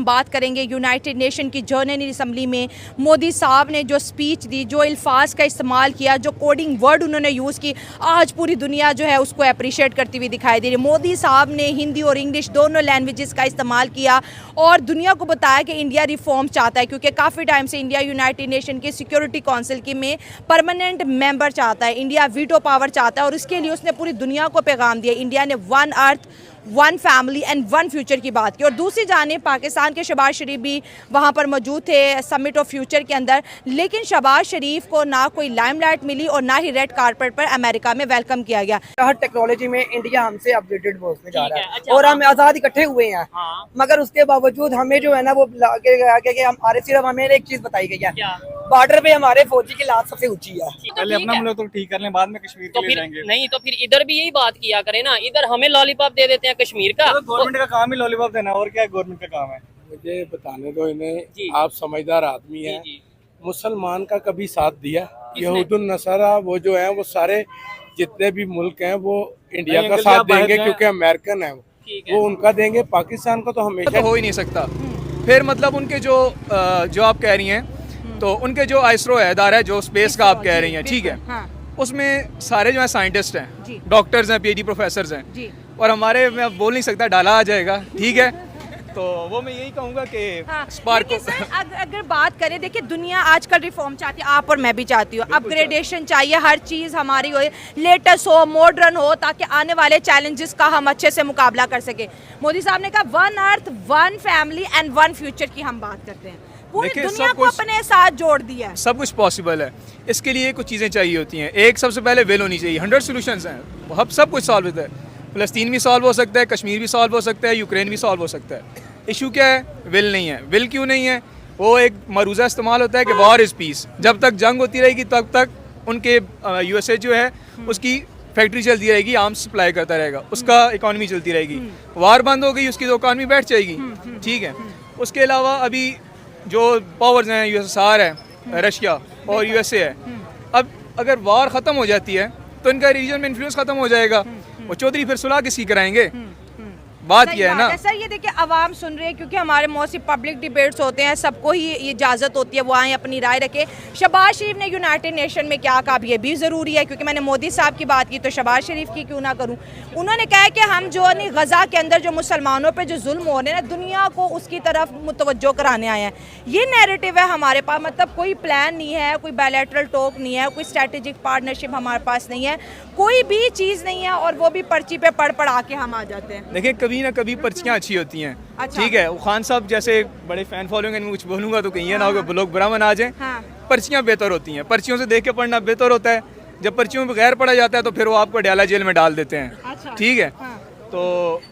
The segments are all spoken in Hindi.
हम बात करेंगे यूनाइटेड नेशन की जनरल असम्बली में मोदी साहब ने जो स्पीच दी, जो अल्फाज का इस्तेमाल किया, जो कोडिंग वर्ड उन्होंने यूज़ की, आज पूरी दुनिया जो है उसको अप्रिशिएट करती हुई दिखाई दे रही है। मोदी साहब ने हिंदी और इंग्लिश दोनों लैंग्वेजेस का इस्तेमाल किया और दुनिया को बताया कि इंडिया रिफॉर्म चाहता है, क्योंकि काफ़ी टाइम से इंडिया यूनाइटेड नेशन के सिक्योरिटी काउंसिल की में परमानेंट मेंबर चाहता है, इंडिया वीटो पावर चाहता है और उसके लिए उसने पूरी दुनिया को पैगाम दिया। इंडिया ने one earth, one family and one future की बात की। और दूसरी जानिब पाकिस्तान के शहबाज शरीफ भी वहाँ पर मौजूद थे समिट ऑफ फ्यूचर के अंदर, लेकिन शहबाज शरीफ को ना कोई लाइमलाइट मिली और ना ही रेड कारपेट पर अमेरिका में वेलकम किया गया। हर टेक्नोलॉजी में इंडिया हमसे अपडेटेड पहुंचने जा रहा है और हम आज़ाद इकट्ठे हुए हैं। मगर उसके बावजूद हमें जो है ना वो हमारे सिर्फ हमें एक चीज बताई गई है, बॉर्डर पे हमारे फौजी की लात सबसे ऊंची है। पहले अपना मुल्क तो ठीक कर लें, बाद में कश्मीर के लिए जाएंगे। नहीं तो फिर इधर भी यही बात किया करें ना, इधर हमें लॉलीपॉप दे देते हैं कश्मीर का। गवर्नमेंट का काम ही लॉलीपॉप देना, और क्या गवर्नमेंट का काम है। मुझे बताने दो इन्हें, आप समझदार आदमी हैं। मुसलमान का कभी साथ दिया? यहूदुन नसारा वो जो है वो सारे जितने भी मुल्क हैं वो इंडिया का साथ देंगे क्योंकि अमेरिकन है वो उनका देंगे। पाकिस्तान को तो हमेशा तो हो ही नहीं सकता। फिर मतलब उनके जो आप कह रही हैं, तो उनके जो आइसरो है इदारा है जो स्पेस का आप कह रही हैं, ठीक है, उसमें सारे जो है साइंटिस्ट हैं, डॉक्टर्स हैं, पीएचडी प्रोफेसर्स हैं, और हमारे मैं बोल नहीं सकता डाला आ जाएगा, ठीक है। तो वो मैं यही कहूँगा कि स्पार्क को अगर बात करें, देखिए दुनिया आजकल रिफॉर्म चाहती है, आप और मैं भी चाहती हूँ, अपग्रेडेशन चाहिए, हर चीज़ हमारी हो लेटेस्ट हो, मॉडर्न हो, ताकि आने वाले चैलेंजेस का हम अच्छे से मुकाबला कर सके। मोदी साहब ने कहा one earth, one family and one future की हम बात करते हैं, पूरी दुनिया को अपने साथ जोड़ दिया है। सब कुछ पॉसिबल है, इसके लिए कुछ चीज़ें चाहिए होती हैं। एक सबसे पहले विल होनी चाहिए। 100 सॉल्यूशंस हैं, अब सब कुछ सॉल्व होता है। फ़लस्तीन भी सॉल्व हो सकता है, कश्मीर भी सॉल्व हो सकता है, यूक्रेन भी सॉल्व हो सकता है। इशू क्या है? विल नहीं है। विल क्यों नहीं है? वो एक मरूज़ा इस्तेमाल होता है कि वॉर इज़ पीस। जब तक जंग होती रहेगी तब तक उनके यूएसए जो है उसकी फैक्ट्री चलती रहेगी, आर्म्स सप्लाई करता रहेगा, उसका इकॉनमी चलती रहेगी। वार बंद हो गई, उसकी तो इकॉनमी बैठ जाएगी, ठीक है। उसके अलावा अभी जो पावर्स हैं, यूएसएसआर है, रशिया और यूएसए है, अब अगर वार ख़त्म हो जाती है तो इनका रीजन में इन्फ्लुएंस ख़त्म हो जाएगा। वो चौधरी फिर सुलह किसकी कराएंगे? बात यह है ना सर, ये देखिए आवाम सुन रही है, क्योंकि हमारे मौसी पब्लिक डिबेट्स होते हैं, सबको ही ये इजाज़त होती है वो आए अपनी राय रखे। शहबाज शरीफ ने यूनाइटेड नेशन में क्या कहा, ये भी ज़रूरी है, क्योंकि मैंने मोदी साहब की बात की तो शहबाज शरीफ की क्यों ना करूं। उन्होंने कहा कि हम जो है गज़ा के अंदर जो मुसलमानों पे जो जुल्म हो रहे हैं ना, दुनिया को उसकी तरफ मुतवज्जो कराने आए हैं। ये नैरेटिव है हमारे पास, मतलब कोई प्लान नहीं है, कोई बायलैटरल टॉक नहीं है, कोई स्ट्रेटेजिक पार्टनरशिप हमारे पास नहीं है, कोई भी चीज़ नहीं है, और वो भी पर्ची पे पढ़ पढ़ा के हम आ जाते हैं। देखिए कभी ना कभी पर्चियाँ अच्छी होती हैं, ठीक है। वो खान साहब जैसे बड़े फैन फॉलोइंग है, कुछ बोलूँगा तो कहीं ये ना हो कि लोग बुरा मना जाए। पर्चियाँ बेहतर होती हैं, पर्चियों से देख के पढ़ना बेहतर होता है। जब पर्चियों में बगैर पढ़ा जाता है तो फिर वो आपको डाला जेल में डाल देते हैं, ठीक है। तो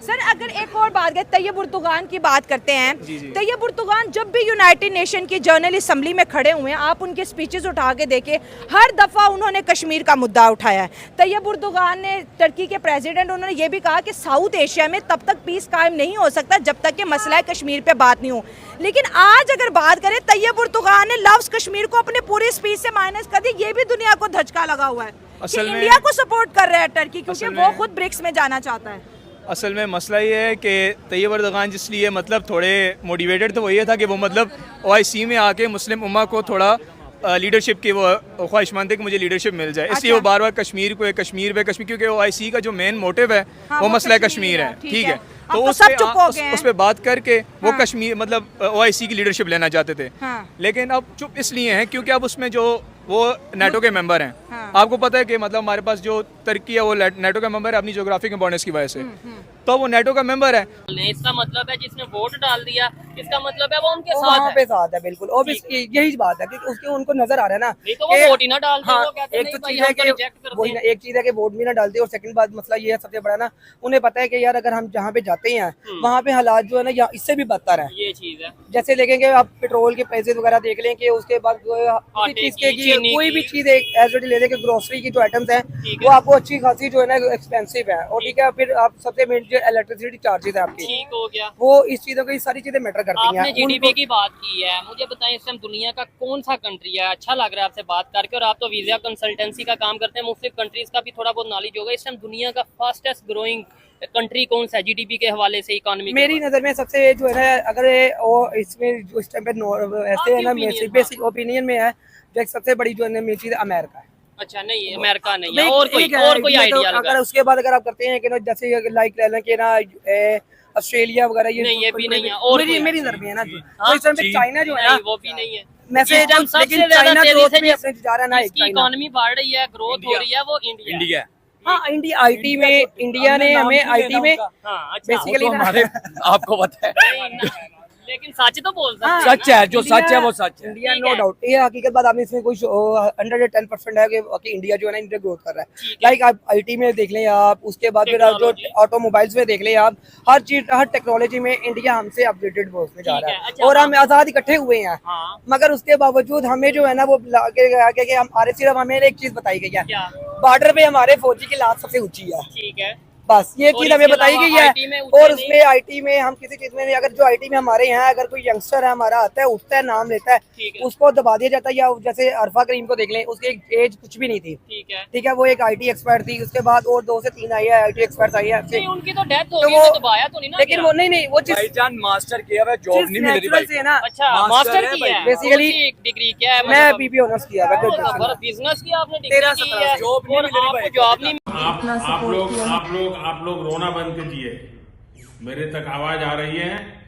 सर अगर एक और बात करें, तैयब उर्दुगान की बात करते हैं। तैयब उर्दुगान जब भी यूनाइटेड नेशन की जनरल असम्बली में खड़े हुए हैं, आप उनके स्पीचेस उठा के देखें, हर दफ़ा उन्होंने कश्मीर का मुद्दा उठाया है। तैयब उर्दुगान ने, टर्की के प्रेसिडेंट, उन्होंने ये भी कहा कि साउथ एशिया में तब तक पीस कायम नहीं हो सकता जब तक कि मसला कश्मीर पे बात नहीं हो। लेकिन आज अगर बात करें, तैयब उर्दुगान ने लफ्ज़ कश्मीर को अपने पूरे स्पीच से माइनस कर दी। ये भी दुनिया को धचका लगा हुआ है कि इंडिया को सपोर्ट कर रहा है टर्की, क्योंकि वो खुद ब्रिक्स में जाना चाहता है। असल में मसला ये है कि तैयब उर्दुगान जिसलिए मतलब थोड़े मोटिवेटेड थे, वो ये था कि वो मतलब OIC में आके मुस्लिम उम्मा को थोड़ा लीडरशिप की वो ख्वाहिशमंद है कि मुझे लीडरशिप मिल जाए, इसलिए वो बार बार कश्मीर क्योंकि OIC का जो मेन मोटिव है वो मसला कश्मीर है, ठीक है। तो उस पे बात करके वो कश्मीर मतलब OIC की लीडरशिप लेना चाहते थे, लेकिन अब चुप इसलिए हैं क्योंकि अब उसमें जो वो नेटो के मेंबर हैं। आपको पता है कि मतलब हमारे पास जो तुर्की है वो नेटो का मेंबर है अपनी ज्योग्राफिक इम्पोर्टेंस की वजह से, तो वो नेटो का मेंबर है। इसका मतलब है जिसने वोट डाल दिया, इसका मतलब है वो उनके साथ है बिल्कुल। और यही बात है कि उसके उनको नजर आ रहा है ना, तो वो वोट ही ना डालते। हाँ, एक तो चीज है कि वही ना, एक चीज है कि वोट भी ना डालते, और सेकंड बात मसला ये है सबसे बड़ा ना, उन्हें पता है कि यार अगर हम जहाँ पे जाते हैं वहाँ पे हालात जो है ना इससे भी बदतर है। ये चीज है, जैसे देखेंगे आप पेट्रोल के पैसे वगैरह देख लें कि उसके बाद कोई भी चीज एज ले लें कि ग्रोसरी की जो आइटम्स हैं वो आपको वो अच्छी खासी जो है ना एक्सपेंसिव है। और ठीक है, फिर आप सबसे मेन जो इलेक्ट्रिसिटी चार्जेस है आपकी, ठीक हो गया। वो इस चीजों की सारी चीजें मैटर करती हैं। आपने जीडीपी की बात की है, मुझे बताएं इस टाइम दुनिया का कौन सा कंट्री है, अच्छा लग रहा है आपसे बात करके, और आप तो वीजा कंसल्टेंसी का काम करते हैं, मुख्तलिफ कंट्रीज का भी थोड़ा बहुत नॉलेज होगा। इस टाइम दुनिया का फास्टेस्ट ग्रोइंग कंट्री कौन सा है जीडीपी के हवाले से, इकोनॉमी? मेरी नजर में सबसे जो है ना, अगर वो इसमें जो इस टाइम पे ऐसे है ना, बेसिक ओपिनियन में है, जो एक सबसे बड़ी जो है मेन चीज अमेरिका है। अच्छा, नहीं अमेरिका नहीं है, और कोई आइडिया अगर उसके बाद अगर आप करते हैं कि ना, जैसे लाइक ले लें कि ना ऑस्ट्रेलिया वगैरह, ये नहीं, ये भी नहीं है। और मेरी नजर में है ना, तो इस टाइम पे चाइना जो है ना, वो भी नहीं है। मैसेज, लेकिन चाइना ग्रोथ में अपने जा रहा है ना, इकोनॉमी बढ़ रही है, ग्रोथ हो रही है, वो इंडिया। हाँ, इंडिया आईटी में, इंडिया ने हमें आईटी में बेसिकली हमारे आपको पता है, लेकिन सच तो बोल सकते हैं। सच है, जो सच है वो सच है। इंडिया नो डाउट, ये हकीकत बात आपने इसमें कोई 110% है कि इंडिया जो है ना, इंडिया ग्रोथ कर रहा है। लाइक आप आईटी में देख लें आप, उसके बाद फिर जो ऑटोमोबाइल्स में देख लें आप, हर चीज, हर टेक्नोलॉजी में इंडिया हमसे अपडेटेड में जा रहा है। और हम आजाद इकट्ठे हुए हैं, मगर उसके बावजूद हमें जो है ना, वो हमारे सिर्फ हमें एक चीज बताई गई है, बॉर्डर पे हमारे फौजी की लात सबसे ऊंची है। ठीक है, बस ये चीज हमें बताई गई है। और उसमें आईटी में हम किसी चीज में, अगर जो आईटी में हमारे यहाँ अगर कोई यंगस्टर है हमारा आता है, उठता है, नाम लेता है, उसको दबा दिया जाता है। या जैसे अरफा करीम को देख लें, उसकी एज कुछ भी नहीं थी, ठीक है, वो एक आईटी एक्सपर्ट थी, उसके बाद और 2 से 3 आई है आईटी एक्सपर्ट आई है, उनकी तो डेथ हो गई, दबाया तो नहीं ना, लेकिन वो नहीं वो चीज भाईजान मास्टर किया हुआ, जॉब नहीं मिल रही भाई। ना। अच्छा, मास्टर की है बेसिकली, डिग्री क्या है? मैं बीबी ऑनर्स किया है, बिजनेस किया आपने, डिग्री की है, जॉब नहीं मिल रही भाई, जॉब नहीं। आप लोग रोना बंद कीजिए। मेरे तक आवाज आ रही है।